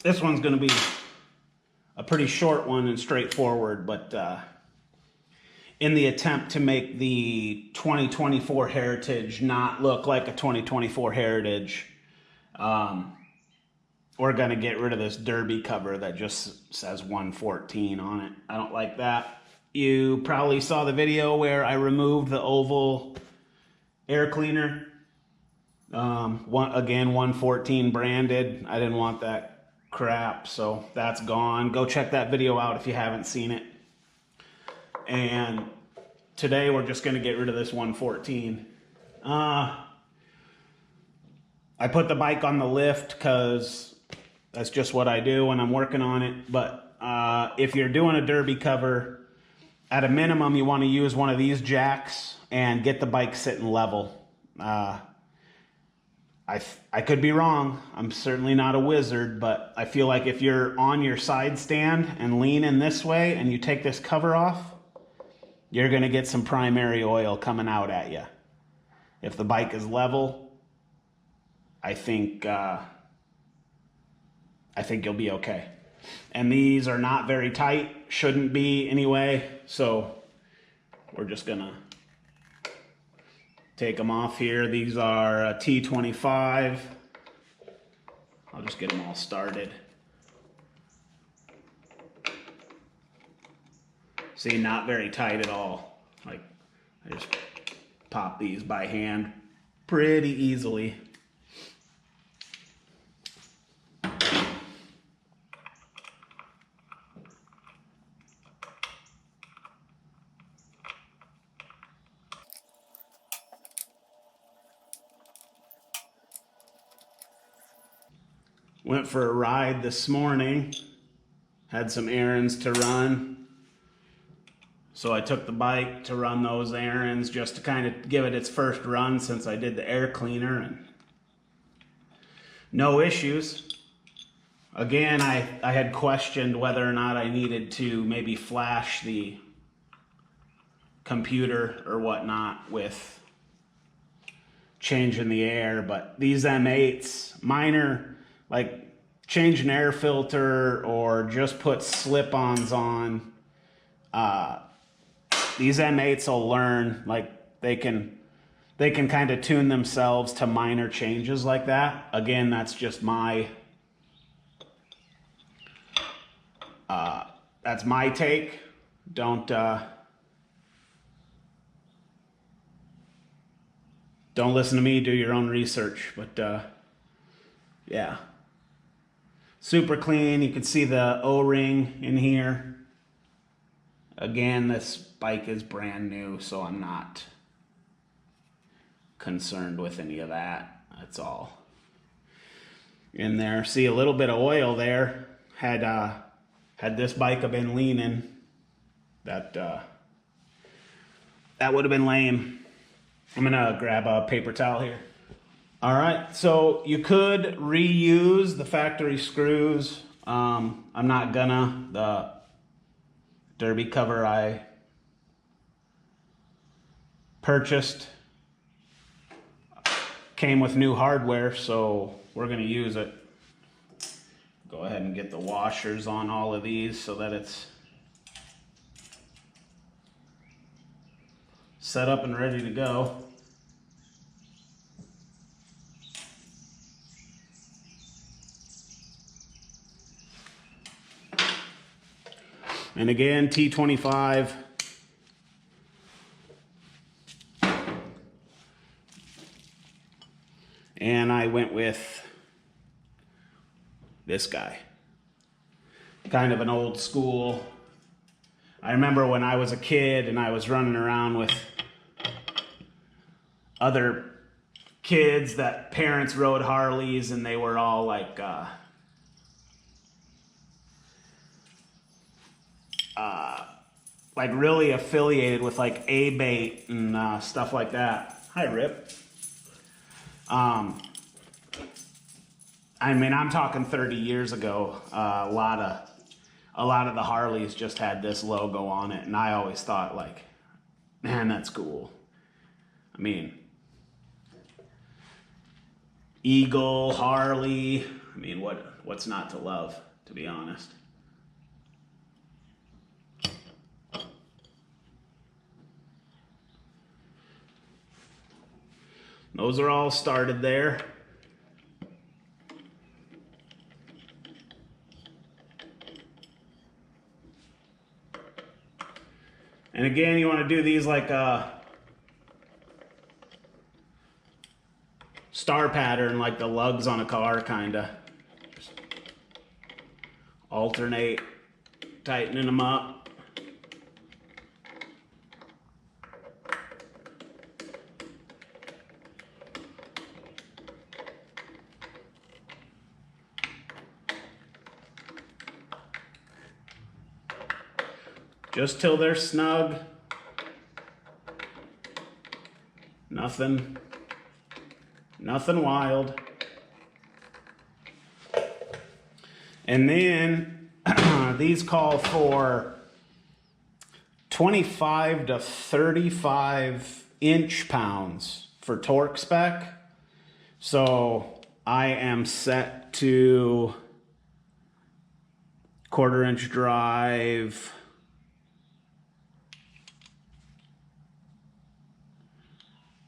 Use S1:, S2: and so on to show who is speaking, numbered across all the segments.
S1: This one's going to be a pretty short one and straightforward, but in the attempt to make the 2024 Heritage not look like a 2024 Heritage, we're going to get rid of this derby cover that just says 114 on it. I don't like that. You probably saw the video where I removed the oval air cleaner. Again, 114 branded. I didn't want that crap, so that's gone. Go check that video out if you haven't seen it. And today we're just going to get rid of this 114. I put the bike on the lift because that's just what I do when I'm working on it. But if you're doing a derby cover, at a minimum, you want to use one of these jacks and get the bike sitting level. I could be wrong. I'm certainly not a wizard, but I feel like if you're on your side stand and leaning this way and you take this cover off, you're going to get some primary oil coming out at you. If the bike is level, I think you'll be okay. And these are not very tight, shouldn't be anyway, so we're just gonna take them off here. These are a T25. I'll just get them all started. See, not very tight at all. Like, I just pop these by hand pretty easily. Went for a ride this morning, had some errands to run. So I took the bike to run those errands just to kind of give it its first run since I did the air cleaner, and no issues. Again, I had questioned whether or not I needed to maybe flash the computer or whatnot with changing the air, but these M8s, minor, like change an air filter or just put slip-ons on, these M8s will learn, like they can kind of tune themselves to minor changes like that. Again, that's just my that's my take. Don't listen to me, do your own research. But yeah, super clean. You can see the O-ring in here. Again, this bike is brand new, so I'm not concerned with any of that. That's all in there. See a little bit of oil there. Had this bike have been leaning, that would have been lame. I'm gonna grab a paper towel here. All right, so you could reuse the factory screws. I'm not gonna. The derby cover I purchased came with new hardware, so we're gonna use it. Go ahead and get the washers on all of these so that it's set up and ready to go. And again, T25. And I went with this guy. Kind of an old school. I remember when I was a kid and I was running around with other kids that parents rode Harleys, and they were all like really affiliated with like A-Bait and stuff like that. Hi, Rip. I mean, I'm talking 30 years ago. A lot of the Harleys just had this logo on it, and I always thought, like, man, that's cool. I mean, Eagle, Harley, I mean, what's not to love, to be honest? Those are all started there. And again, you want to do these like a star pattern, like the lugs on a car, kind of. Just alternate, tightening them up. Just till they're snug. Nothing wild. And then these call for 25 to 35 inch-pounds for torque spec. So I am set to 1/4 inch drive,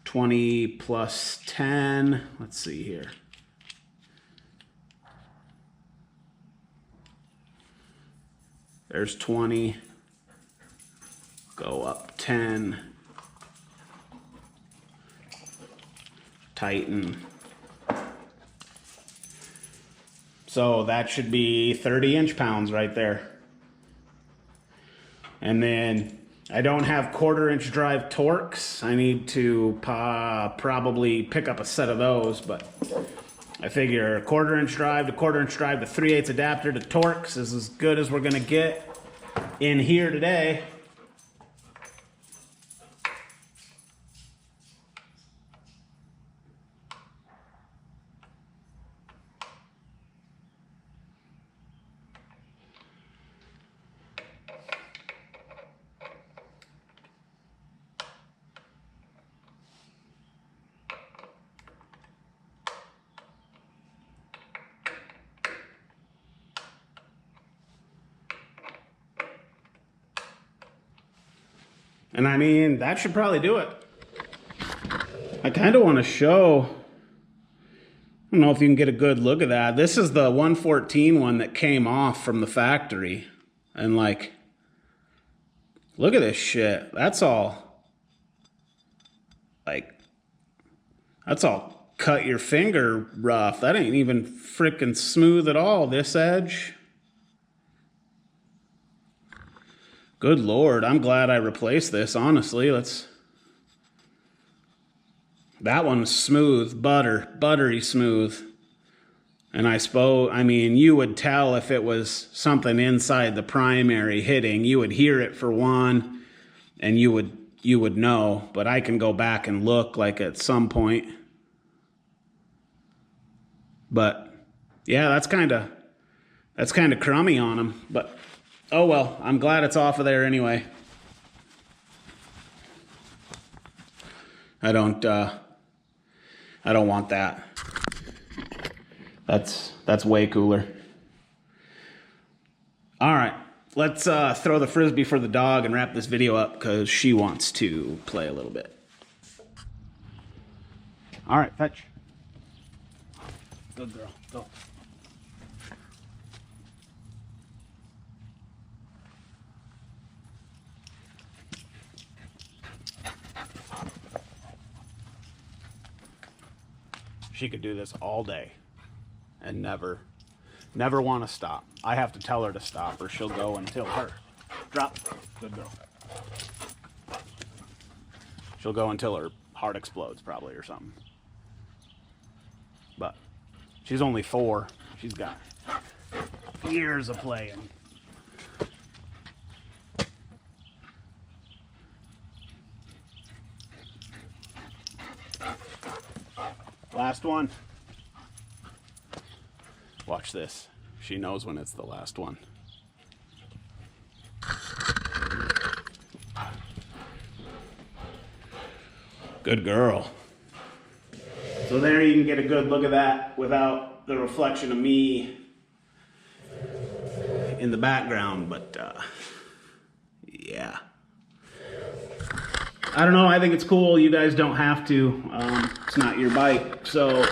S1: 20 plus 10. Let's see here. There's 20. Go up 10. Tighten. So that should be 30 inch-pounds right there. And then I don't have 1/4 inch drive torques. I need to probably pick up a set of those, but I figure 1/4 inch drive to 1/4 inch drive to 3/8 adapter to torques is as good as we're gonna get in here today. And I mean, that should probably do it. I kind of want to show, I don't know if you can get a good look at that. This is the 114 one that came off from the factory. And like, look at this shit. That's all, like, that's all cut your finger rough. That ain't even freaking smooth at all, this edge. Good Lord, I'm glad I replaced this, honestly. That one's smooth, buttery smooth. And I mean, you would tell if it was something inside the primary hitting. You would hear it for one, and you would know. But I can go back and look like at some point. But yeah, that's kind of crummy on them, but oh well, I'm glad it's off of there anyway. I don't want that. That's way cooler. All right, let's throw the Frisbee for the dog and wrap this video up because she wants to play a little bit. All right, fetch. Good girl, go. She could do this all day and never want to stop. I have to tell her to stop or she'll go until her. Drop. Good girl. She'll go until her heart explodes probably or something. But she's only 4. She's got years of playing. Last one. Watch this. She knows when it's the last one. Good girl. So there you can get a good look at that without the reflection of me in the background, but yeah. I don't know, I think it's cool. You guys don't have to. It's not your bike, so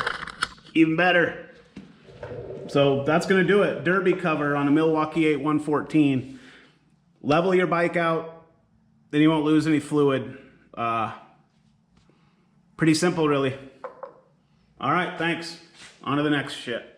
S1: even better. So that's gonna do it. Derby cover on a Milwaukee 8 114. Level your bike out, then you won't lose any fluid. Pretty simple, really. All right, thanks. On to the next shit.